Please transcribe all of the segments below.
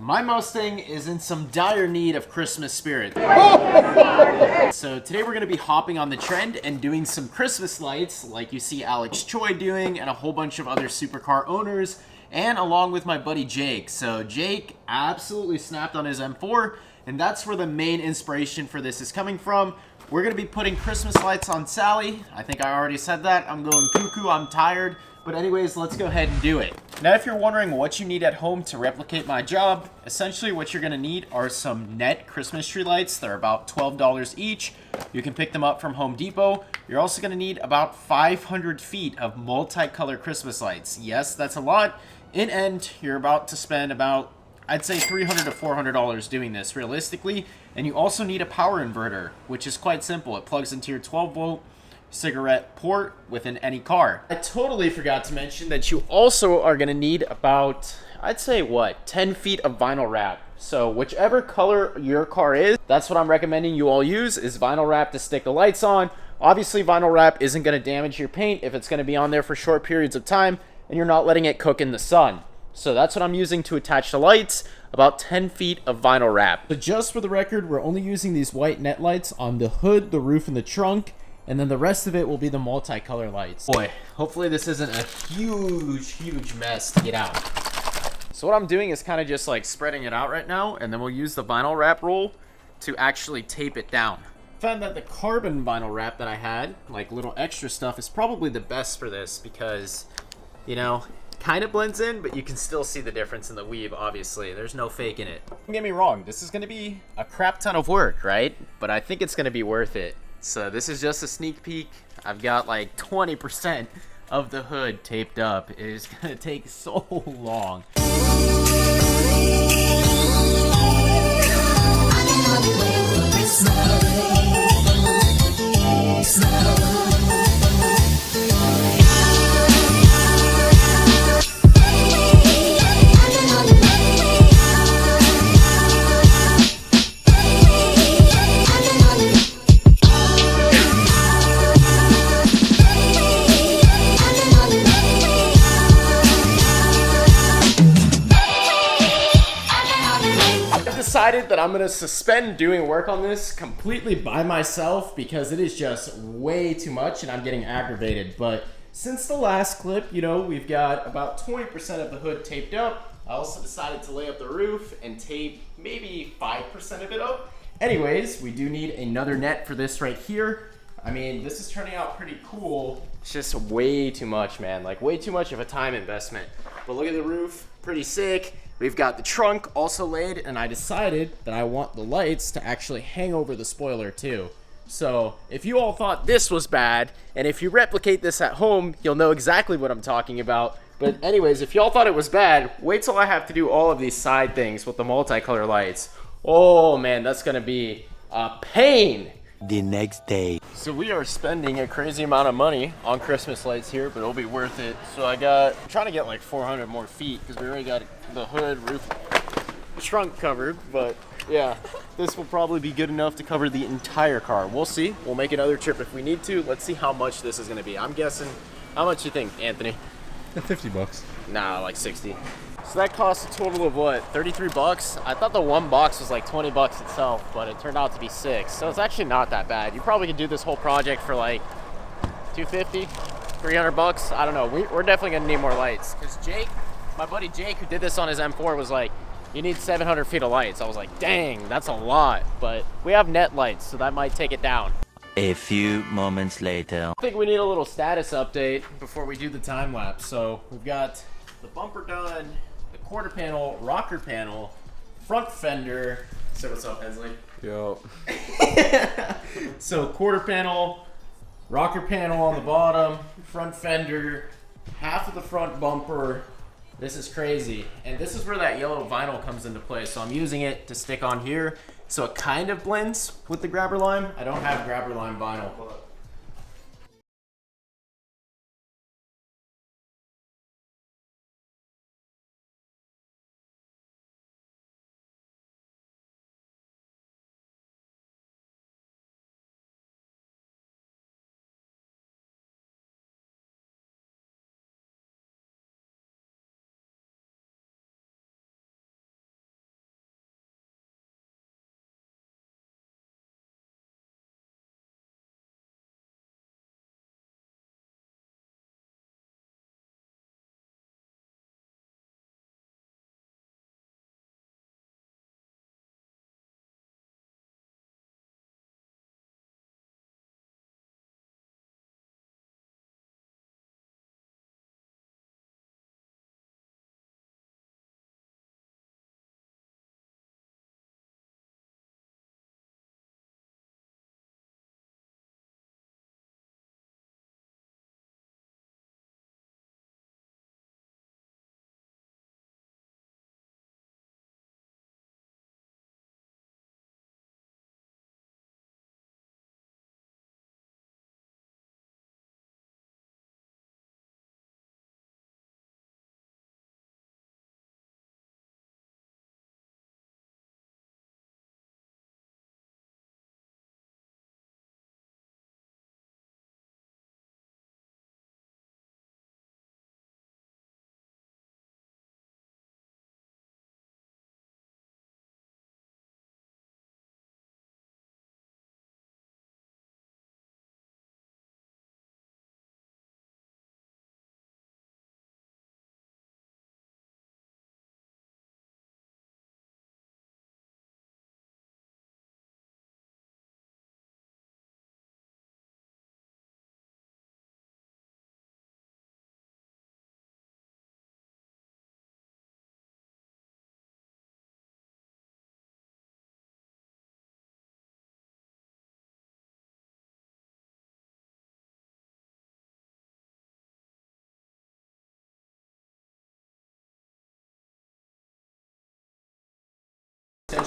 My Mustang is in some dire need of Christmas spirit. So today we're going to be hopping on the trend and doing some Christmas lights like you see Alex Choi doing and a whole bunch of other supercar owners, and along with my buddy Jake. So Jake absolutely snapped on his M4, and that's where the main inspiration for this is coming from. We're going to be putting Christmas lights on Sally. I think I already said that. I'm going cuckoo, I'm tired. But anyways, let's go ahead and do it. Now, if you're wondering what you need at home to replicate my job, essentially what you're gonna need are some net Christmas tree lights. They're about $12 each. You can pick them up from Home Depot. You're also gonna need about 500 feet of multicolor Christmas lights. Yes, that's a lot. In end, you're about to spend about, I'd say $300 to $400 doing this realistically. And you also need a power inverter, which is quite simple. It plugs into your 12-volt cigarette port within any car. I totally forgot to mention that you also are going to need about, I'd say 10 feet of vinyl wrap. So whichever color your car is, that's what I'm recommending you all use, is vinyl wrap to stick the lights on. Obviously vinyl wrap isn't going to damage your paint if it's going to be on there for short periods of time and you're not letting it cook in the sun. So that's what I'm using to attach the lights, about 10 feet of vinyl wrap. But just for the record, we're only using these white net lights on the hood, the roof, and the trunk. And then the rest of it will be the multicolor lights. Boy, hopefully this isn't a huge mess to get out. So what I'm doing is kind of just like spreading it out right now, and then we'll use the vinyl wrap roll to actually tape it down. I found that the carbon vinyl wrap that I had, like little extra stuff, is probably the best for this because, you know, kind of blends in, but you can still see the difference in the weave, obviously. There's no faking it. Don't get me wrong, this is gonna be a crap ton of work, right? But I think it's gonna be worth it. So this is just a sneak peek. I've got like 20% of the hood taped up. It is gonna take so long. Decided that I'm gonna suspend doing work on this completely by myself because it is just way too much and I'm getting aggravated. But since the last clip, you know, we've got about 20% of the hood taped up. I also decided to lay up the roof and tape maybe 5% of it up. Anyways, we do need another net for this right here. I mean, this is turning out pretty cool. It's just way too much, man. Like way too much of a time investment. But look at the roof, pretty sick. We've got the trunk also laid, and I decided that I want the lights to actually hang over the spoiler too. So if you all thought this was bad, and if you replicate this at home, you'll know exactly what I'm talking about. But anyways, if y'all thought it was bad, wait till I have to do all of these side things with the multicolor lights. Oh man, that's gonna be a pain. The next day. So we are spending a crazy amount of money on Christmas lights here, but it'll be worth it. So I'm trying to get like 400 more feet because we already got the hood, roof, trunk covered. But yeah, this will probably be good enough to cover the entire car. We'll see. We'll make another trip if we need to. Let's see how much this is going to be. I'm guessing, how much you think, Anthony? 50 bucks. Nah, like 60. So that cost a total of what, 33 bucks? I thought the one box was like 20 bucks itself, but it turned out to be 6. So it's actually not that bad. You probably could do this whole project for like 250, 300 bucks. I don't know. We're definitely gonna need more lights. Cause Jake, my buddy Jake, who did this on his M4, was like, you need 700 feet of lights. I was like, dang, that's a lot. But we have net lights, so that might take it down. A few moments later. I think we need a little status update before we do the time lapse. So we've got the bumper done, the quarter panel, rocker panel, front fender. So what's up, Hensley? Yo. So quarter panel, rocker panel on the bottom, front fender, half of the front bumper. This is crazy. And this is where that yellow vinyl comes into play. So I'm using it to stick on here so it kind of blends with the grabber lime. I don't have grabber lime vinyl.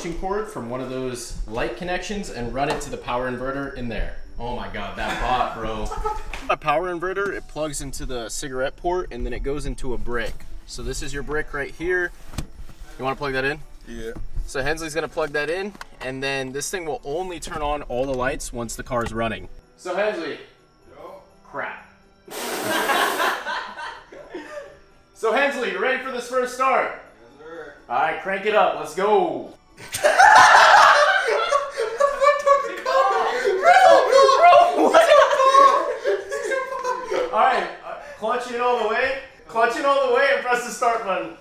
extension cord from one of those light connections and run it to the power inverter in there. Oh my God, that bot, bro. A power inverter, it plugs into the cigarette port and then it goes into a brick. So this is your brick right here. You want to plug that in? Yeah. So Hensley's gonna plug that in, and then this thing will only turn on all the lights once the car's running. So Hensley. Yo. Crap. So Hensley, you ready for this first start? Yes, sir. All right, crank it up. Let's go. All right, clutch it all the way. Clutch it all the way and press the start button.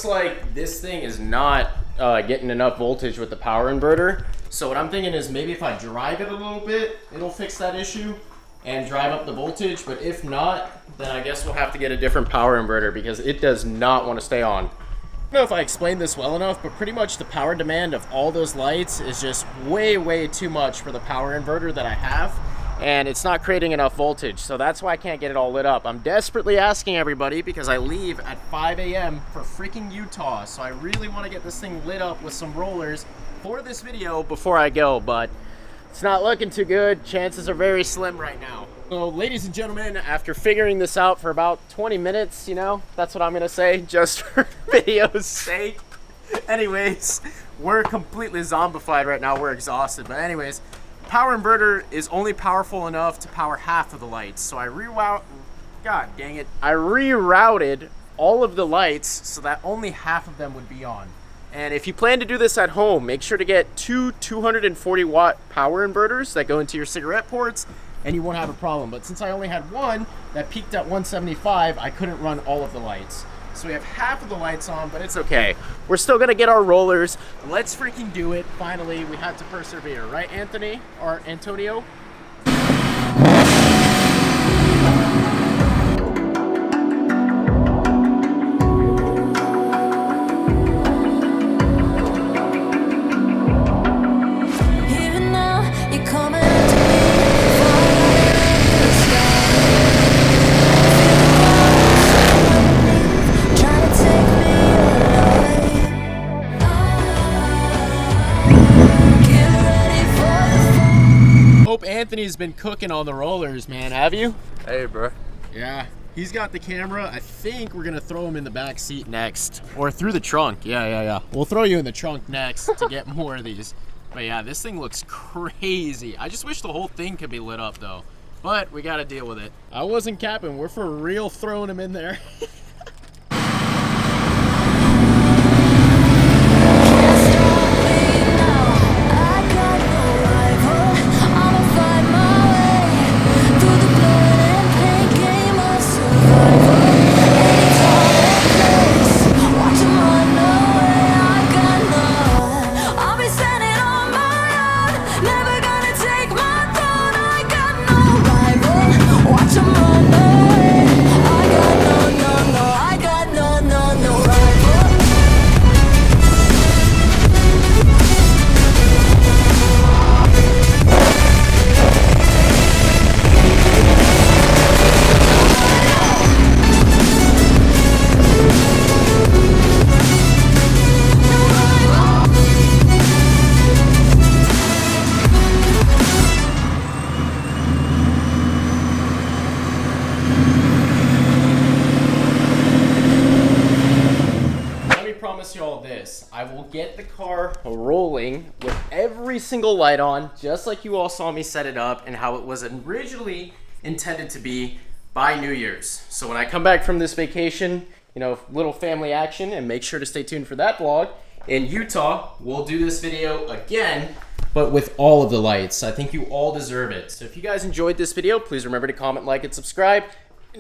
Like this thing is not getting enough voltage with the power inverter. So what I'm thinking is maybe if I drive it a little bit, it'll fix that issue and drive up the voltage. But if not, then I guess we'll have to get a different power inverter because it does not want to stay on. I don't know if I explained this well enough, but pretty much the power demand of all those lights is just way too much for the power inverter that I have. And it's not creating enough voltage, so that's why I can't get it all lit up. I'm desperately asking everybody because I leave at 5 a.m. for freaking Utah, so I really want to get this thing lit up with some rollers for this video before I go, but it's not looking too good. Chances are very slim right now. So ladies and gentlemen, after figuring this out for about 20 minutes, you know, that's what I'm gonna say, just for video's sake. Anyways, we're completely zombified right now, we're exhausted, but anyways, power inverter is only powerful enough to power half of the lights. So I rerouted all of the lights so that only half of them would be on. And if you plan to do this at home, make sure to get two 240 watt power inverters that go into your cigarette ports and you won't have a problem. But since I only had one that peaked at 175, I couldn't run all of the lights. So we have half of the lights on, but it's okay. We're still gonna get our rollers. Let's freaking do it. Finally, we had to persevere, right, Anthony or Antonio? Anthony's been cooking on the rollers, man. Have you? Hey, bro. Yeah. He's got the camera. I think we're gonna throw him in the back seat next, or through the trunk. Yeah. We'll throw you in the trunk next to get more of these. But yeah, this thing looks crazy. I just wish the whole thing could be lit up though. But we gotta deal with it. I wasn't capping. We're for real throwing him in there. I will get the car rolling with every single light on, just like you all saw me set it up and how it was originally intended to be by New Year's. So when I come back from this vacation, you know, little family action, and make sure to stay tuned for that vlog. In Utah, we'll do this video again, but with all of the lights. I think you all deserve it. So if you guys enjoyed this video, please remember to comment, like, and subscribe.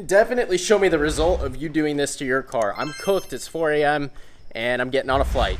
Definitely show me the result of you doing this to your car. I'm cooked, it's 4 a.m. and I'm getting on a flight.